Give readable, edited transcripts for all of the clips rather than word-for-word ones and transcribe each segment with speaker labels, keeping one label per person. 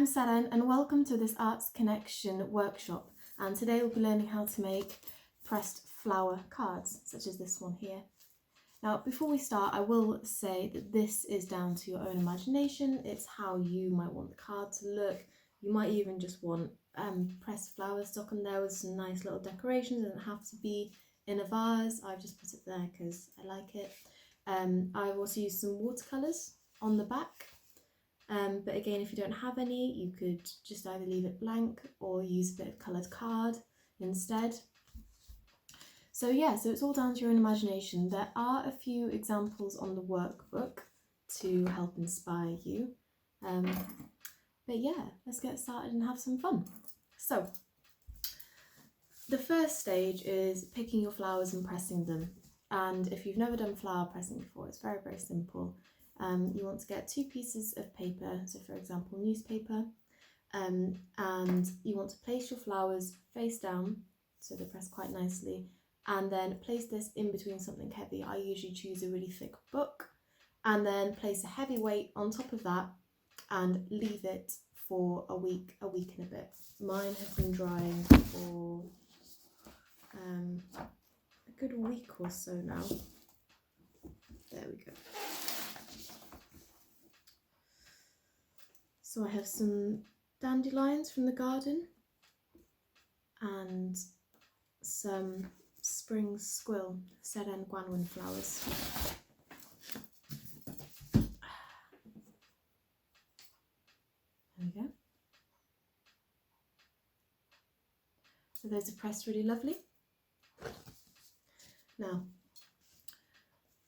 Speaker 1: I'm Seren and welcome to this Arts Connection workshop, and today we'll be learning how to make pressed flower cards such as this one here. Now before we start, I will say that this is down to your own imagination. It's how you might want the card to look. You might even just want pressed flower stuck on there with some nice little decorations. It doesn't have to be in a vase. I've just put it there because I like it. I've also used some watercolours on the back. But again, if you don't have any, you could just either leave it blank or use a bit of coloured card instead. So yeah, so it's all down to your own imagination. There are a few examples on the workbook to help inspire you. But yeah, let's get started and have some fun. So the first stage is picking your flowers and pressing them. And if you've never done flower pressing before, it's very, very simple. You want to get 2 pieces of paper, so for example newspaper, and you want to place your flowers face down so they're pressed quite nicely, and then place this in between something heavy. I usually choose a really thick book, and then place a heavy weight on top of that and leave it for a week and a bit. Mine have been drying for a good week or so now. There we go. So I have some dandelions from the garden and some spring squill Seren Gwanwyn flowers. There we go. So those are pressed really lovely. Now,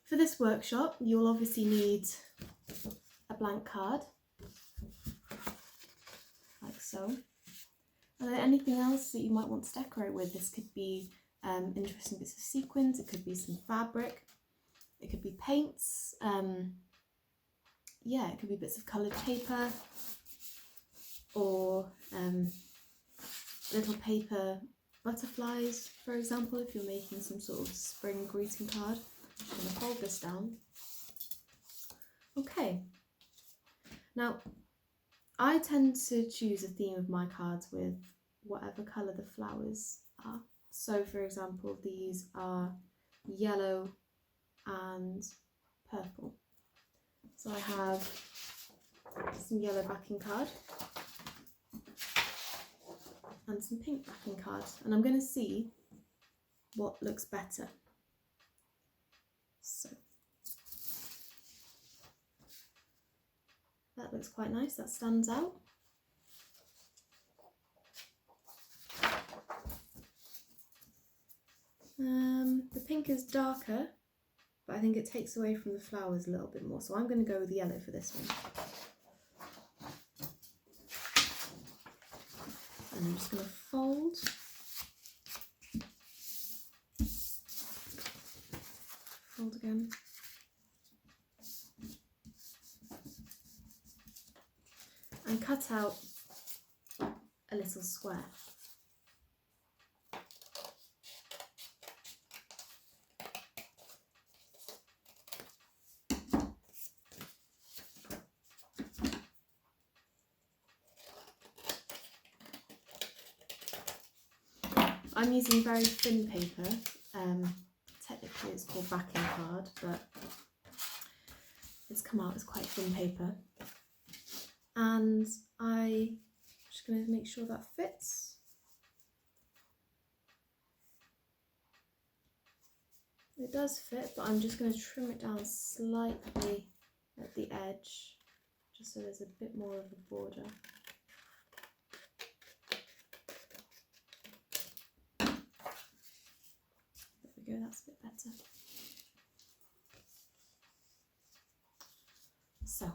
Speaker 1: for this workshop, you'll obviously need a blank card. Like so. Are there anything else that you might want to decorate with? This could be interesting bits of sequins, it could be some fabric, it could be paints, yeah, it could be bits of coloured paper or little paper butterflies, for example, if you're making some sort of spring greeting card. I'm just going to fold this down. Okay, now I tend to choose a theme of my cards with whatever colour the flowers are. So for example, these are yellow and purple. So I have some yellow backing card and some pink backing card, and I'm going to see what looks better. So that looks quite nice, that stands out. The pink is darker, but I think it takes away from the flowers a little bit more, so I'm going to go with yellow for this one. And I'm just going to fold. Fold again. And cut out a little square. I'm using very thin paper. Technically it's called backing card, but it's come out as quite thin paper. And I'm just going to make sure that fits. It does fit, but I'm just going to trim it down slightly at the edge, just so there's a bit more of a border. There we go, that's a bit better. So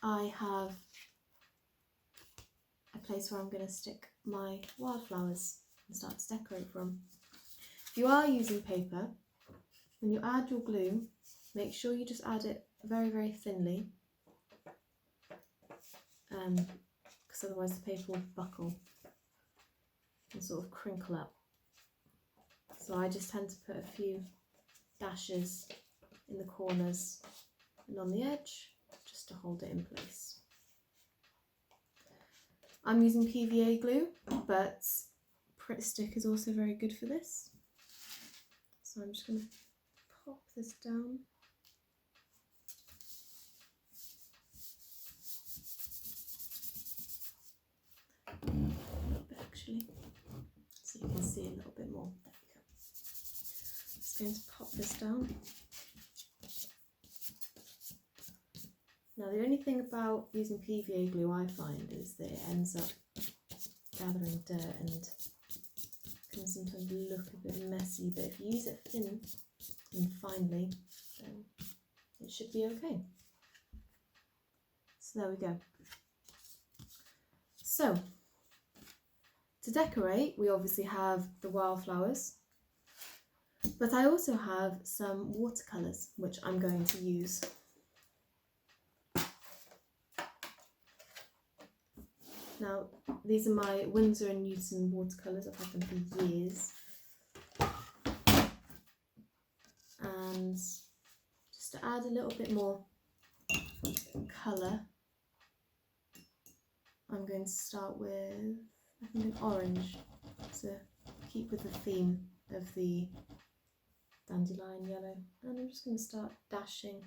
Speaker 1: I have a place where I'm going to stick my wildflowers and start to decorate from. If you are using paper, when you add your glue, make sure you just add it very, very thinly, because otherwise the paper will buckle and sort of crinkle up. So I just tend to put a few dashes in the corners and on the edge, just to hold it in place. I'm using PVA glue, but Pritt stick is also very good for this. So I'm just going to pop this down. A little bit actually, so you can see a little bit more. There we go. Just going to pop this down. Now the only thing about using PVA glue I find is that it ends up gathering dirt and can sometimes look a bit messy, but if you use it thin and finely, then it should be okay. So there we go. So to decorate, we obviously have the wildflowers, but I also have some watercolours which I'm going to use. Now, these are my Winsor & Newton watercolours. I've had them for years. And just to add a little bit more colour, I'm going to start with, I think, an orange to keep with the theme of the dandelion yellow. And I'm just going to start dashing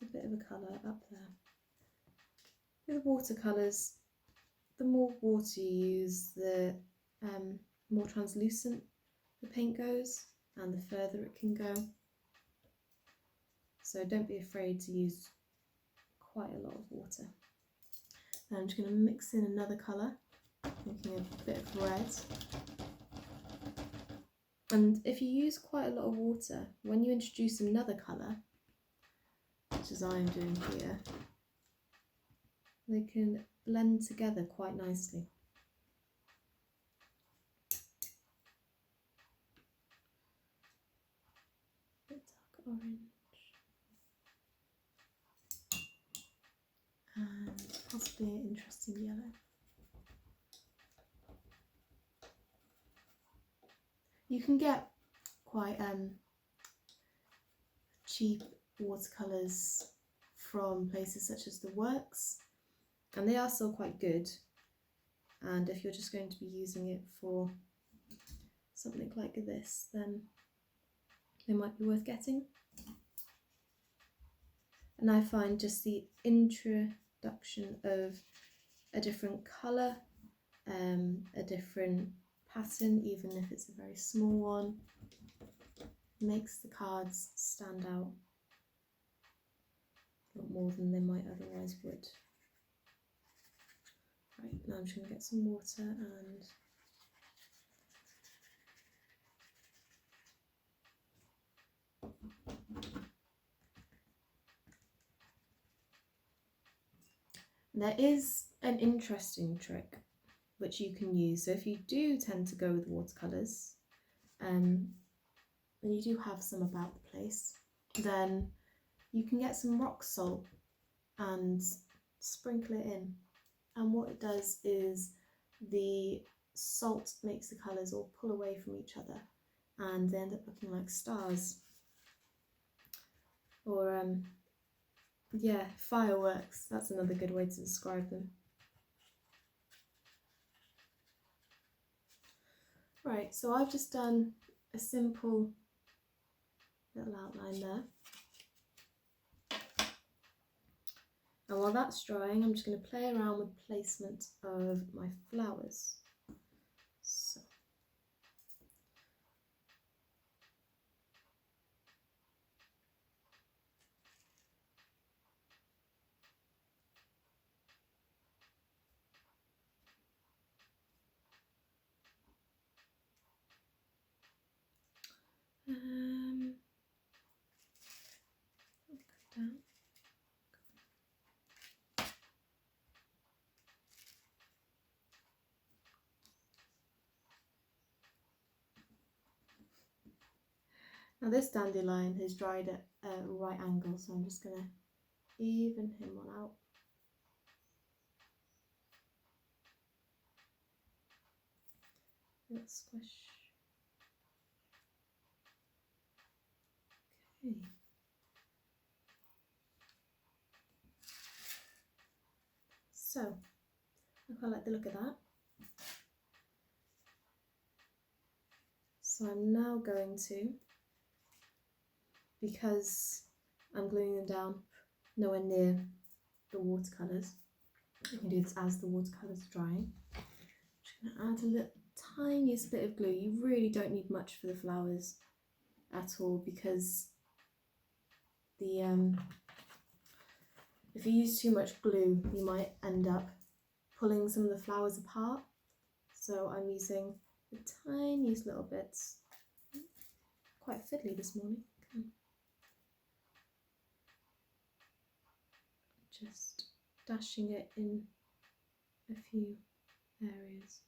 Speaker 1: a bit of a colour up there. With watercolours, the more water you use, the more translucent the paint goes and the further it can go. So don't be afraid to use quite a lot of water. Now I'm just going to mix in another colour, making a bit of red. And if you use quite a lot of water, when you introduce another colour, such as I'm doing here, they can blend together quite nicely. A bit dark orange and possibly an interesting yellow. You can get quite cheap watercolours from places such as The Works, and they are still quite good, and if you're just going to be using it for something like this, then they might be worth getting. And I find just the introduction of a different colour, a different pattern, even if it's a very small one, makes the cards stand out a lot more than they might otherwise would. Right, now I'm just going to get some water and there is an interesting trick which you can use. So if you do tend to go with watercolours, and you do have some about the place, then you can get some rock salt and sprinkle it in. And what it does is the salt makes the colours all pull away from each other and they end up looking like stars. Or yeah, fireworks, that's another good way to describe them. Right, so I've just done a simple little outline there. And while that's drying, I'm just going to play around with placement of my flowers. So. Go down. Now this dandelion has dried at a right angle, so I'm just going to even him one out. Let's squish. Okay. quite like the look of that. So I'm now going to, because I'm gluing them down nowhere near the watercolours, you can do this as the watercolours are drying. I'm just going to add a little tiniest bit of glue. You really don't need much for the flowers at all, because the if you use too much glue you might end up pulling some of the flowers apart. So I'm using the tiniest little bits. Quite fiddly this morning. Just dashing it in a few areas.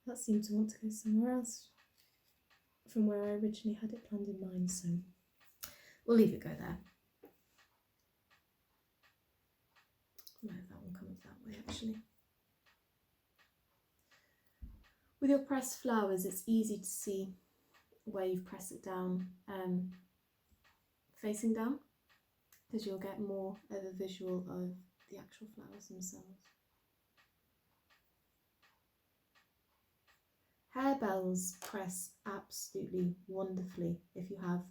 Speaker 1: That seemed to want to go somewhere else from where I originally had it planned in mind, so we'll leave it go there. Might have that one come up that way actually. With your pressed flowers, it's easy to see where you've pressed it down facing down, because you'll get more of a visual of the actual flowers themselves. Harebells press absolutely wonderfully if you have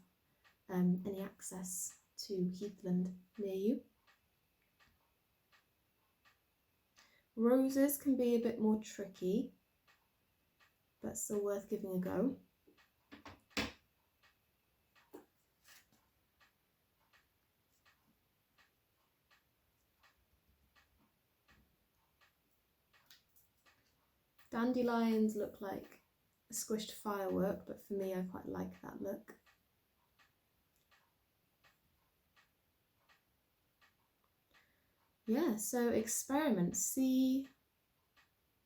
Speaker 1: any access to heathland near you. Roses can be a bit more tricky, but still worth giving a go. Dandelions look like a squished firework, but for me I quite like that look. Yeah, so experiment, see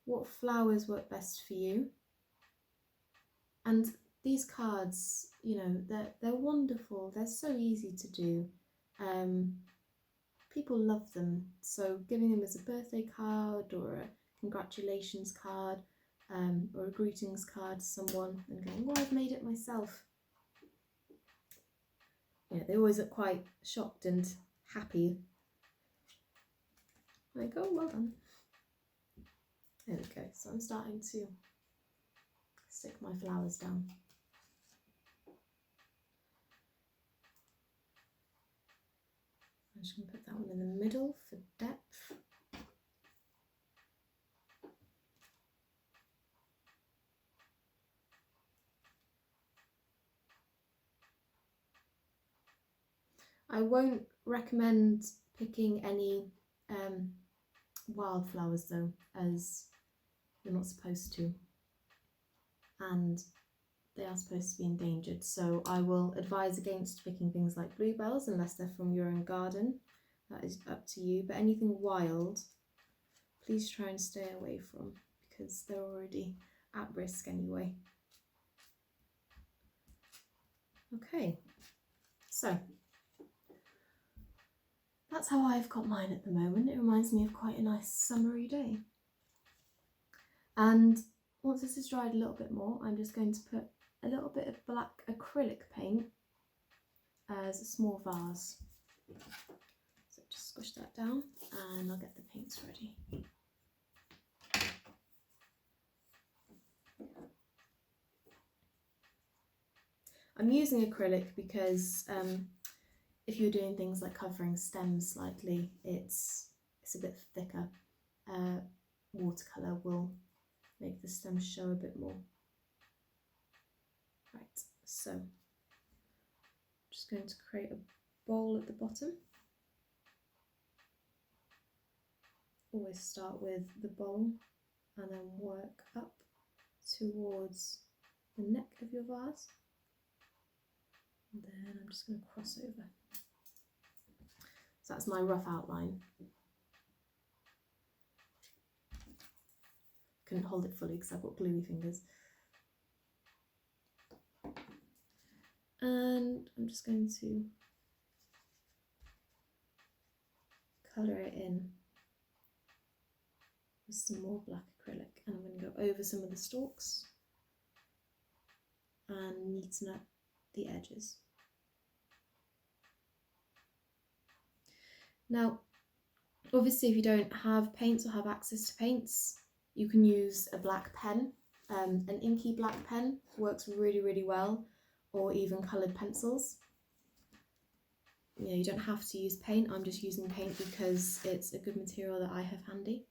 Speaker 1: what flowers work best for you. And these cards, you know, they're wonderful, they're so easy to do. People love them, so giving them as a birthday card or a congratulations card, or a greetings card to someone and going, oh, I've made it myself. Yeah, they always look quite shocked and happy. Like, oh, well done. There we go, so I'm starting to stick my flowers down. I'm just going to put that one in the middle for depth. I won't recommend picking any wildflowers though, as you're not supposed to, and they are supposed to be endangered, so I will advise against picking things like bluebells unless they're from your own garden. That is up to you, but anything wild, please try and stay away from, because they're already at risk anyway. Okay, so that's how I've got mine at the moment. It reminds me of quite a nice summery day. And once this is dried a little bit more, I'm just going to put a little bit of black acrylic paint as a small vase. So just squish that down and I'll get the paints ready. I'm using acrylic because if you're doing things like covering stems slightly, it's a bit thicker. Watercolour will make the stems show a bit more. Right, so I'm just going to create a bowl at the bottom. Always start with the bowl and then work up towards the neck of your vase. And then I'm just going to cross over. So that's my rough outline. Couldn't hold it fully because I've got gluey fingers. And I'm just going to colour it in with some more black acrylic, and I'm going to go over some of the stalks and neaten up the edges. Now, obviously if you don't have paints or have access to paints, you can use a black pen. An inky black pen works really, really well, or even coloured pencils. You don't have to use paint, I'm just using paint because it's a good material that I have handy.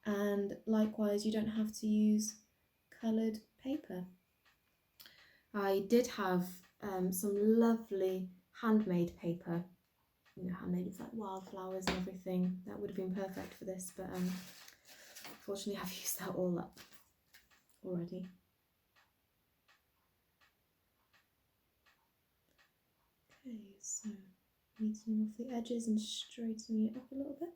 Speaker 1: And likewise, you don't have to use coloured paper. I did have some lovely handmade paper, handmade with like wildflowers and everything. That would have been perfect for this, but unfortunately I've used that all up already. Okay, so neatening off the edges and straightening it up a little bit.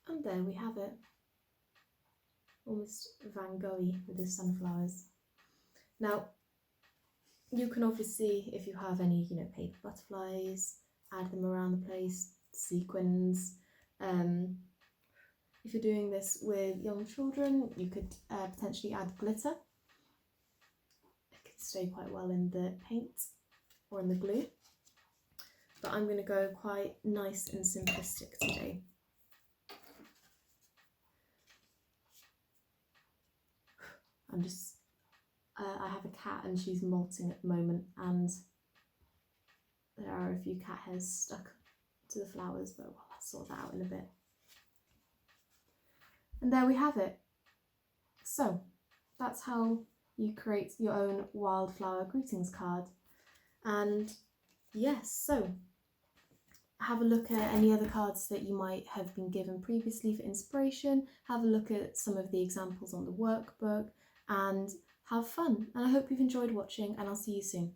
Speaker 1: And there we have it, almost Van Gogh-y with the sunflowers. Now, you can obviously, if you have any, paper butterflies, add them around the place, sequins. If you're doing this with young children, you could potentially add glitter. It could stay quite well in the paint or in the glue. But I'm going to go quite nice and simplistic today. I have a cat and she's molting at the moment, and there are a few cat hairs stuck to the flowers, but I'll sort that out in a bit. And there we have it. So that's how you create your own wildflower greetings card. And yes, so have a look at any other cards that you might have been given previously for inspiration. Have a look at some of the examples on the workbook and have fun. And I hope you've enjoyed watching, and I'll see you soon.